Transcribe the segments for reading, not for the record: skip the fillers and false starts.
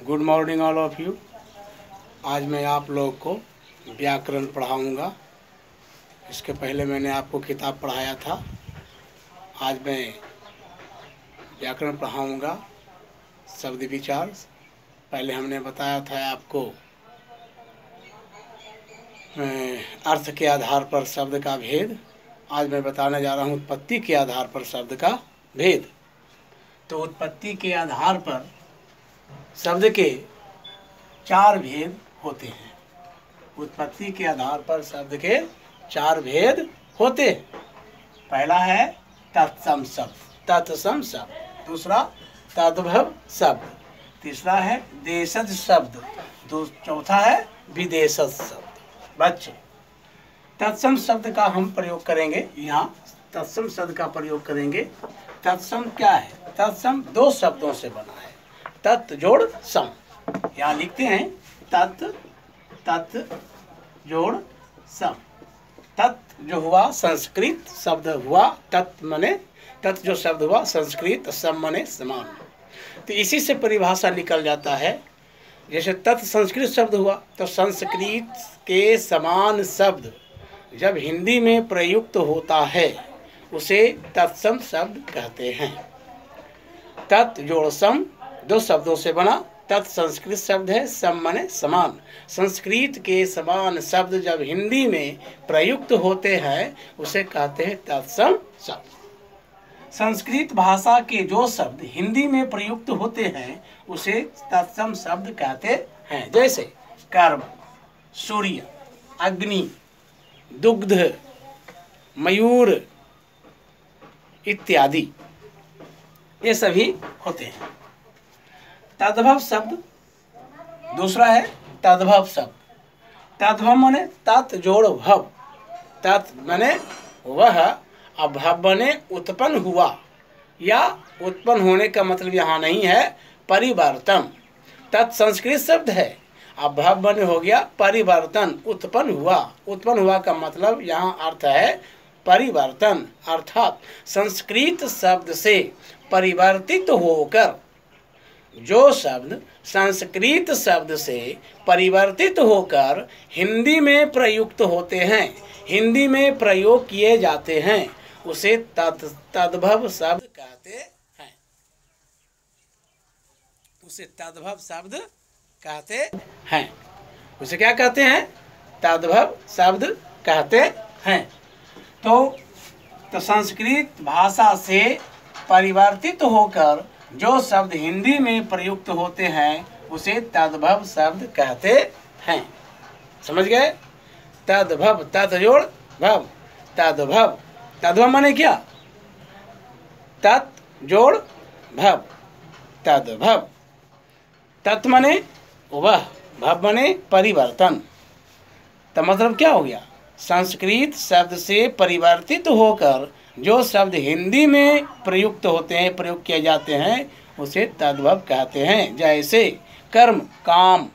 Good morning all of you. आज मैं आप लोग को व्याकरण पढ़ाऊंगा। इसके पहले मैंने आपको किताब पढ़ाया था। आज मैं व्याकरण पढ़ाऊंगा, शब्द विचार। पहले हमने बताया था आपको अर्थ के आधार पर शब्द का भेद। आज मैं बताने जा रहा हूँ उत्पत्ति के आधार पर शब्द का भेद। तो उत्पत्ति के आधार पर शब्द के 4 भेद होते हैं। उत्पत्ति के आधार पर शब्द के 4 भेद होते हैं। पहला है तत्सम शब्द, तत्सम शब्द। दूसरा तद्भव शब्द। तीसरा है देशज शब्द। चौथा है विदेशज शब्द। बच्चे, तत्सम शब्द का हम प्रयोग करेंगे। यहाँ तत्सम शब्द का प्रयोग करेंगे। तत्सम क्या है? तत्सम 2 शब्दों से बना है, तत् जोड़ सम। यहाँ लिखते हैं तत्, तत् जोड़ सम। तत् जो हुआ संस्कृत शब्द हुआ, तत् मने तत् जो शब्द हुआ संस्कृत, सम मने समान। तो इसी से परिभाषा निकल जाता है। जैसे तत् संस्कृत शब्द हुआ तो संस्कृत के समान शब्द जब हिंदी में प्रयुक्त होता है उसे तत्सम शब्द कहते हैं। तत् जोड़ सम 2 शब्दों से बना। तत् संस्कृत शब्द है, सम माने समान। संस्कृत के समान शब्द जब हिंदी में प्रयुक्त होते हैं उसे कहते हैं तत्सम शब्द। संस्कृत भाषा के जो शब्द हिंदी में प्रयुक्त होते हैं उसे तत्सम शब्द कहते हैं। जैसे कर्म, सूर्य, अग्नि, दुग्ध, मयूर इत्यादि, ये सभी होते हैं। तद्भव शब्द दूसरा है तद्भव शब्द। तद्भव माने तत् जोड़ भव। तत् माने वह, अभव माने उत्पन्न हुआ, या उत्पन्न होने का मतलब यहाँ नहीं है परिवर्तन। तत् संस्कृत शब्द है, अभव माने हो गया परिवर्तन, उत्पन्न हुआ। उत्पन्न हुआ का मतलब यहाँ अर्थ है परिवर्तन। अर्थात संस्कृत शब्द से परिवर्तित होकर, जो शब्द संस्कृत शब्द से परिवर्तित होकर हिंदी में प्रयुक्त होते हैं, हिंदी में प्रयोग किए जाते हैं, उसे तद्भव शब्द कहते हैं। उसे तद्भव शब्द कहते हैं। उसे क्या कहते हैं? तद्भव शब्द कहते हैं। तो संस्कृत भाषा से परिवर्तित होकर जो शब्द हिंदी में प्रयुक्त होते हैं उसे तद्भव शब्द कहते हैं। समझ गए? तद्भव, तत् जोड़ भव, तद्भव। तद्भव माने क्या? तत् जोड़ भव, तद्भव। तत् माने वह, भव माने परिवर्तन। तो मतलब क्या हो गया? संस्कृत शब्द से परिवर्तित होकर जो शब्द हिंदी में प्रयुक्त होते हैं, प्रयोग किए जाते हैं, उसे तद्भव कहते हैं। जैसे कर्म काम,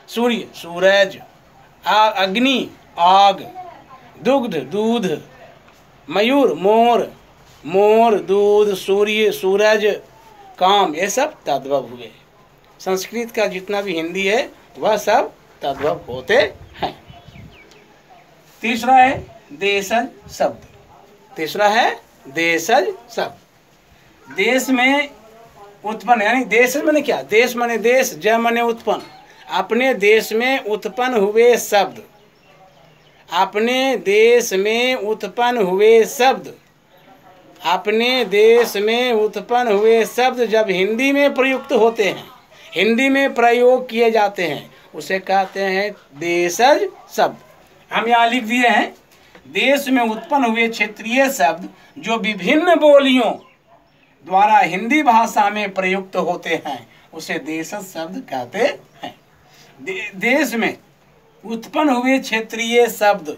सूर्य सूरज, अग्नि आग, दुग्ध दूध, मयूर मोर, मोर दूध, सूर्य सूरज, काम, ये सब तद्भव हुए। संस्कृत का जितना भी हिंदी है वह सब तद्भव होते हैं। तीसरा है देशज शब्द। तीसरा है देशज शब्द। देश में उत्पन्न, यानी देश माने क्या? देश माने देश, ज माने उत्पन्न। अपने देश में उत्पन्न हुए शब्द, अपने देश में उत्पन्न हुए शब्द, अपने देश में उत्पन्न हुए शब्द जब हिंदी में प्रयुक्त होते हैं, हिंदी में प्रयोग किए जाते हैं, उसे कहते हैं देशज शब्द। हम यहाँ लिख दिए हैं देश में उत्पन्न हुए क्षेत्रीय शब्द जो विभिन्न बोलियों द्वारा हिंदी भाषा में प्रयुक्त होते हैं उसे देशज शब्द कहते हैं। देश में उत्पन्न हुए क्षेत्रीय शब्द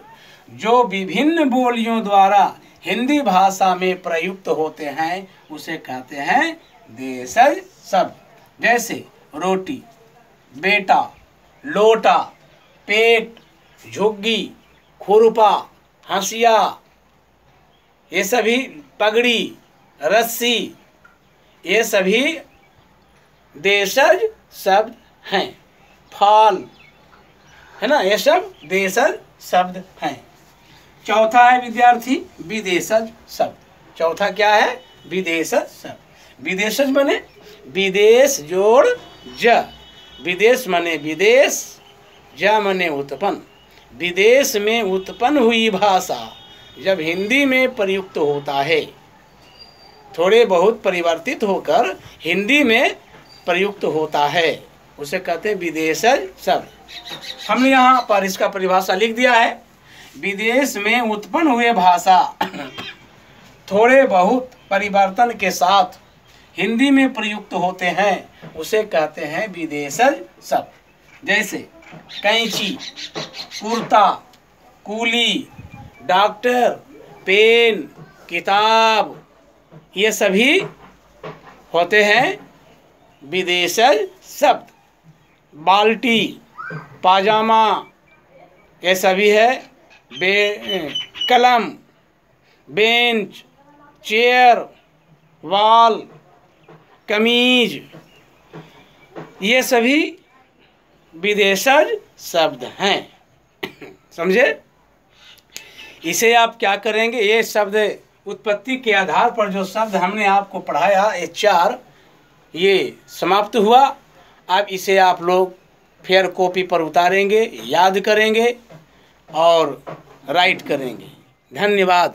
जो विभिन्न बोलियों द्वारा हिंदी भाषा में प्रयुक्त होते हैं उसे कहते हैं देशज शब्द। जैसे रोटी, बेटा, लोटा, पेट, झुग्गी, खुरपा, हंसिया, ये सभी, पगड़ी, रस्सी, ये सभी देशज शब्द हैं। फल है ना, ये सब देशज शब्द हैं। चौथा है विद्यार्थी विदेशज शब्द। चौथा क्या है? विदेशज शब्द। विदेशज माने विदेश जोड़ ज, विदेश माने विदेश, ज माने उत्पन्न। विदेश में उत्पन्न हुई भाषा जब हिंदी में प्रयुक्त होता है, थोड़े बहुत परिवर्तित होकर हिंदी में प्रयुक्त होता है, उसे कहते हैं विदेशज शब्द। हमने यहाँ पर इसका परिभाषा लिख दिया है। विदेश में उत्पन्न हुए भाषा थोड़े बहुत परिवर्तन के साथ हिंदी में प्रयुक्त होते हैं, उसे कहते हैं विदेशज शब्द। जैसे कैंची, कुर्ता, कूली, डॉक्टर, पेन, किताब, ये सभी होते हैं विदेशज शब्द। बाल्टी, पाजामा, ये सभी है कलम, बेंच, चेयर, वॉल, कमीज, ये सभी विदेशज शब्द हैं। समझे? इसे आप क्या करेंगे? ये शब्द उत्पत्ति के आधार पर जो शब्द हमने आपको पढ़ाया, ये 4 ये समाप्त हुआ। अब इसे आप लोग फिर कॉपी पर उतारेंगे, याद करेंगे और राइट करेंगे। धन्यवाद।